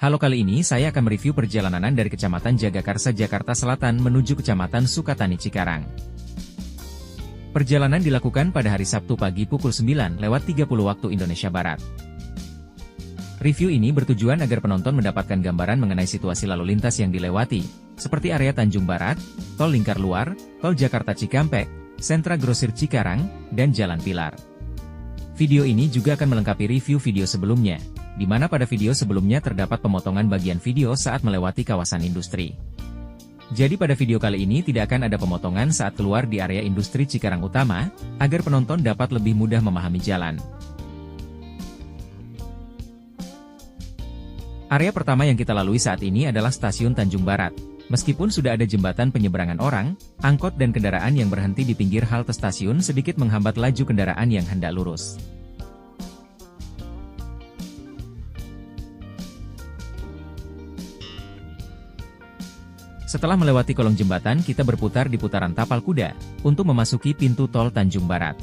Halo, kali ini saya akan mereview perjalanan dari Kecamatan Jagakarsa, Jakarta Selatan menuju Kecamatan Sukatani, Cikarang. Perjalanan dilakukan pada hari Sabtu pagi pukul 9.30 waktu Indonesia Barat. Review ini bertujuan agar penonton mendapatkan gambaran mengenai situasi lalu lintas yang dilewati, seperti area Tanjung Barat, Tol Lingkar Luar, Tol Jakarta Cikampek, Sentra Grosir Cikarang, dan Jalan Pilar. Video ini juga akan melengkapi review video sebelumnya, di mana pada video sebelumnya terdapat pemotongan bagian video saat melewati kawasan industri. Jadi pada video kali ini tidak akan ada pemotongan saat keluar di area industri Cikarang Utama, agar penonton dapat lebih mudah memahami jalan. Area pertama yang kita lalui saat ini adalah Stasiun Tanjung Barat. Meskipun sudah ada jembatan penyeberangan orang, angkot dan kendaraan yang berhenti di pinggir halte stasiun sedikit menghambat laju kendaraan yang hendak lurus. Setelah melewati kolong jembatan, kita berputar di putaran tapal kuda, untuk memasuki pintu tol Tanjung Barat.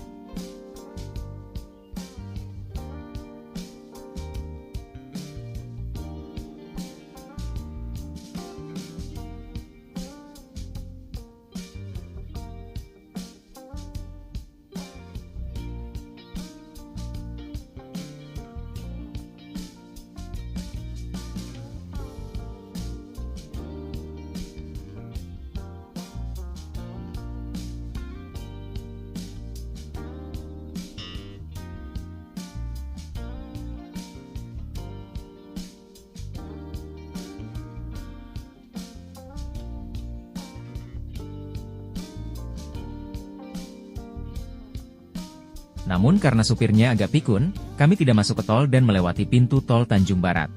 Namun karena supirnya agak pikun, kami tidak masuk ke tol dan melewati pintu tol Tanjung Barat.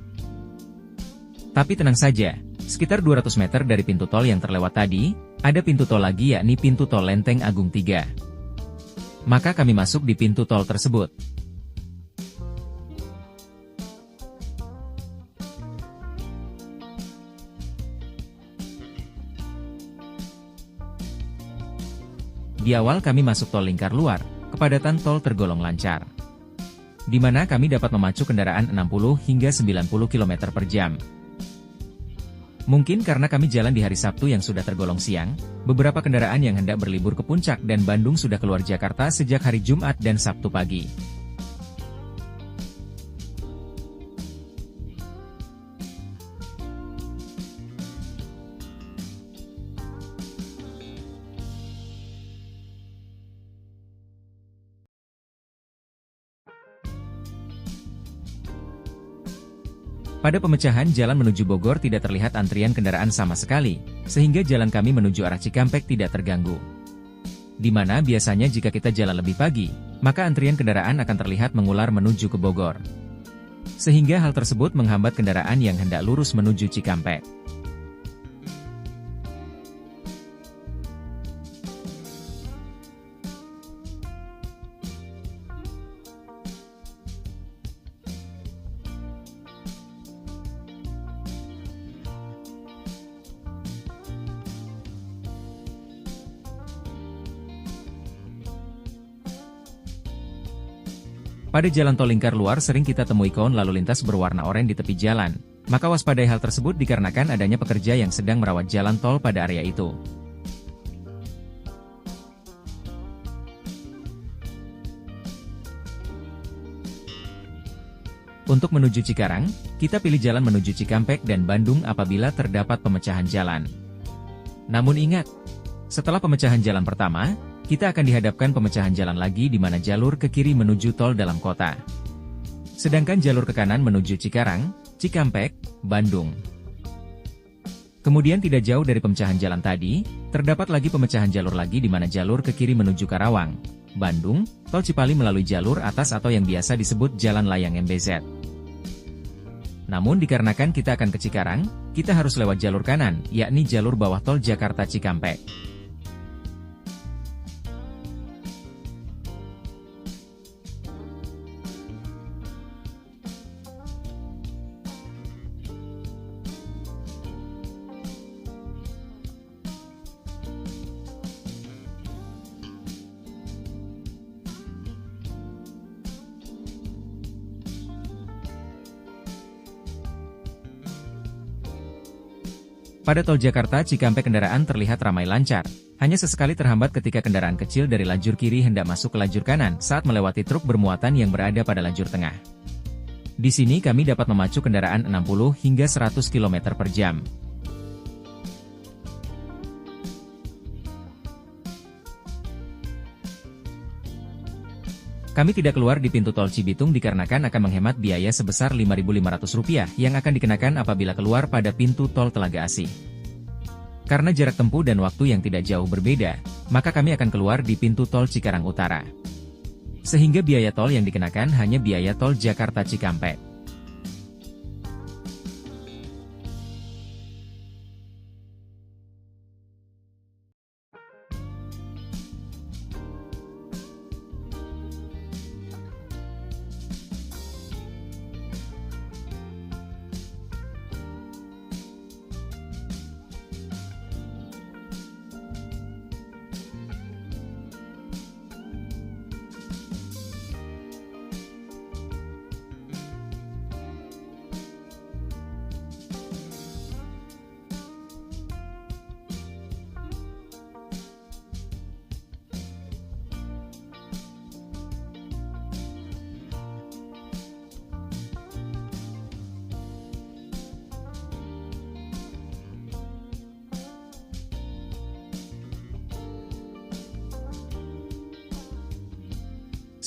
Tapi tenang saja, sekitar 200 meter dari pintu tol yang terlewat tadi, ada pintu tol lagi, yakni pintu tol Lenteng Agung 3. Maka kami masuk di pintu tol tersebut. Di awal kami masuk tol Lingkar Luar. Kepadatan tol tergolong lancar, di mana kami dapat memacu kendaraan 60 hingga 90 km per jam. Mungkin karena kami jalan di hari Sabtu yang sudah tergolong siang, beberapa kendaraan yang hendak berlibur ke Puncak dan Bandung sudah keluar Jakarta sejak hari Jumat dan Sabtu pagi. Pada pemecahan jalan menuju Bogor tidak terlihat antrian kendaraan sama sekali, sehingga jalan kami menuju arah Cikampek tidak terganggu. Di mana biasanya jika kita jalan lebih pagi, maka antrian kendaraan akan terlihat mengular menuju ke Bogor. Sehingga hal tersebut menghambat kendaraan yang hendak lurus menuju Cikampek. Pada jalan tol Lingkar Luar sering kita temui kon lalu lintas berwarna oranye di tepi jalan, maka waspadai hal tersebut dikarenakan adanya pekerja yang sedang merawat jalan tol pada area itu. Untuk menuju Cikarang, kita pilih jalan menuju Cikampek dan Bandung apabila terdapat pemecahan jalan. Namun ingat, setelah pemecahan jalan pertama, kita akan dihadapkan pemecahan jalan lagi di mana jalur ke kiri menuju tol dalam kota. Sedangkan jalur ke kanan menuju Cikarang, Cikampek, Bandung. Kemudian tidak jauh dari pemecahan jalan tadi, terdapat lagi pemecahan jalur lagi di mana jalur ke kiri menuju Karawang, Bandung, tol Cipali melalui jalur atas atau yang biasa disebut Jalan Layang MBZ. Namun dikarenakan kita akan ke Cikarang, kita harus lewat jalur kanan, yakni jalur bawah tol Jakarta Cikampek. Pada tol Jakarta Cikampek kendaraan terlihat ramai lancar, hanya sesekali terhambat ketika kendaraan kecil dari lajur kiri hendak masuk ke lajur kanan saat melewati truk bermuatan yang berada pada lajur tengah. Di sini kami dapat memacu kendaraan 60 hingga 100 km per jam. Kami tidak keluar di pintu tol Cibitung dikarenakan akan menghemat biaya sebesar Rp5.500 yang akan dikenakan apabila keluar pada pintu tol Telaga Asih. Karena jarak tempuh dan waktu yang tidak jauh berbeda, maka kami akan keluar di pintu tol Cikarang Utara. Sehingga biaya tol yang dikenakan hanya biaya tol Jakarta Cikampek.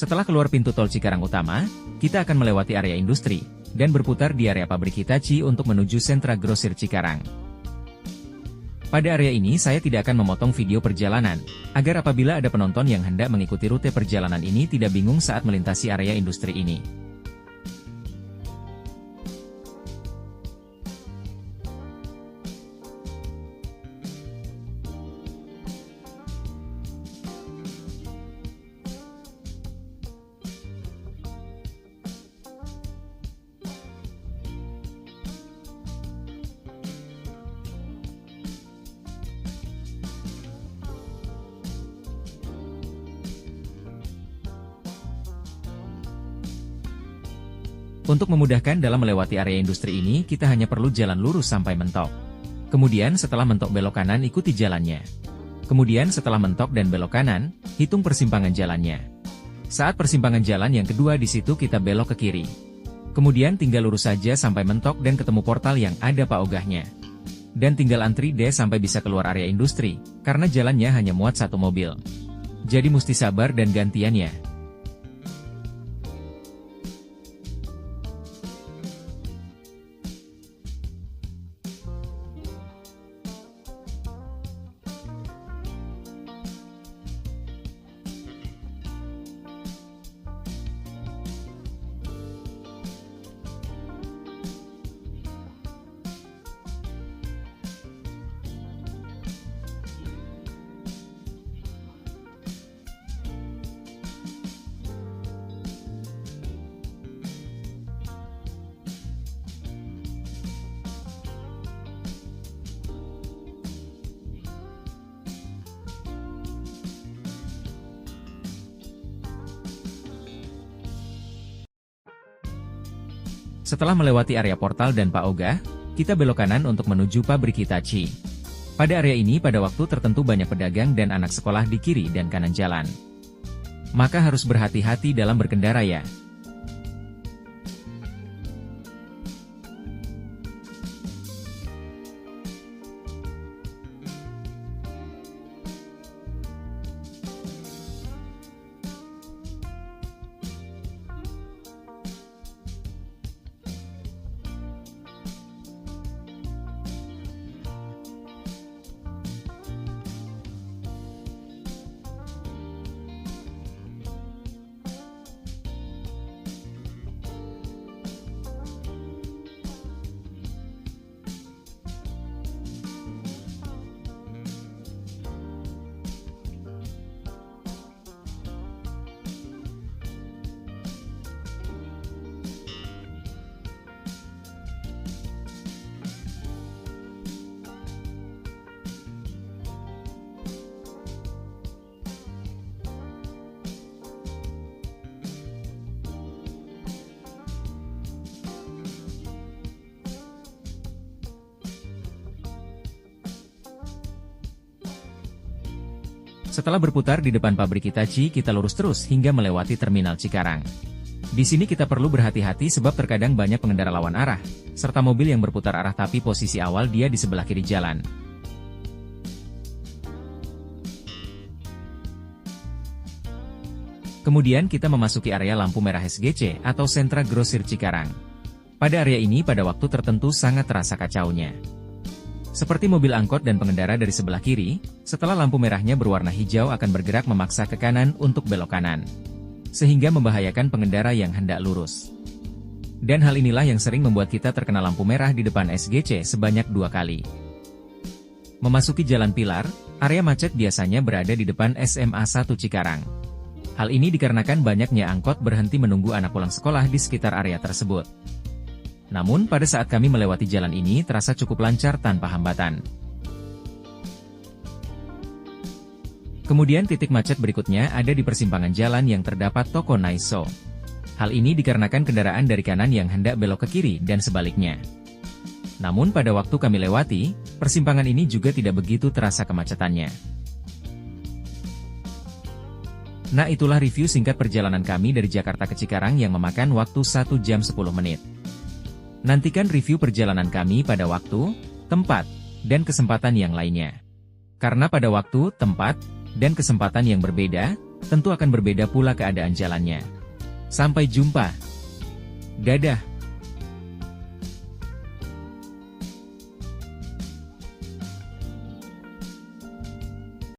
Setelah keluar pintu tol Cikarang Utama, kita akan melewati area industri, dan berputar di area pabrik Hitachi untuk menuju sentra grosir Cikarang. Pada area ini saya tidak akan memotong video perjalanan, agar apabila ada penonton yang hendak mengikuti rute perjalanan ini tidak bingung saat melintasi area industri ini. Untuk memudahkan dalam melewati area industri ini, kita hanya perlu jalan lurus sampai mentok. Kemudian setelah mentok belok kanan ikuti jalannya. Kemudian setelah mentok dan belok kanan, hitung persimpangan jalannya. Saat persimpangan jalan yang kedua di situ kita belok ke kiri. Kemudian tinggal lurus saja sampai mentok dan ketemu portal yang ada paogahnya. Dan tinggal antri deh sampai bisa keluar area industri, karena jalannya hanya muat satu mobil. Jadi mesti sabar dan gantiannya. Setelah melewati area portal dan paogah, kita belok kanan untuk menuju pabrik Hitachi. Pada area ini pada waktu tertentu banyak pedagang dan anak sekolah di kiri dan kanan jalan. Maka harus berhati-hati dalam berkendara ya. Setelah berputar di depan pabrik Hitachi, kita lurus terus hingga melewati Terminal Cikarang. Di sini kita perlu berhati-hati sebab terkadang banyak pengendara lawan arah, serta mobil yang berputar arah tapi posisi awal dia di sebelah kiri jalan. Kemudian kita memasuki area lampu merah SGC atau Sentra Grosir Cikarang. Pada area ini pada waktu tertentu sangat terasa kacaunya. Seperti mobil angkot dan pengendara dari sebelah kiri, setelah lampu merahnya berwarna hijau akan bergerak memaksa ke kanan untuk belok kanan, sehingga membahayakan pengendara yang hendak lurus. Dan hal inilah yang sering membuat kita terkena lampu merah di depan SGC sebanyak 2 kali. Memasuki Jalan Pilar, area macet biasanya berada di depan SMA 1 Cikarang. Hal ini dikarenakan banyaknya angkot berhenti menunggu anak pulang sekolah di sekitar area tersebut. Namun pada saat kami melewati jalan ini terasa cukup lancar tanpa hambatan. Kemudian titik macet berikutnya ada di persimpangan jalan yang terdapat toko Naiso. Hal ini dikarenakan kendaraan dari kanan yang hendak belok ke kiri dan sebaliknya. Namun pada waktu kami lewati, persimpangan ini juga tidak begitu terasa kemacetannya. Nah, itulah review singkat perjalanan kami dari Jakarta ke Cikarang yang memakan waktu 1 jam 10 menit. Nantikan review perjalanan kami pada waktu, tempat, dan kesempatan yang lainnya. Karena pada waktu, tempat, dan kesempatan yang berbeda, tentu akan berbeda pula keadaan jalannya. Sampai jumpa. Dadah.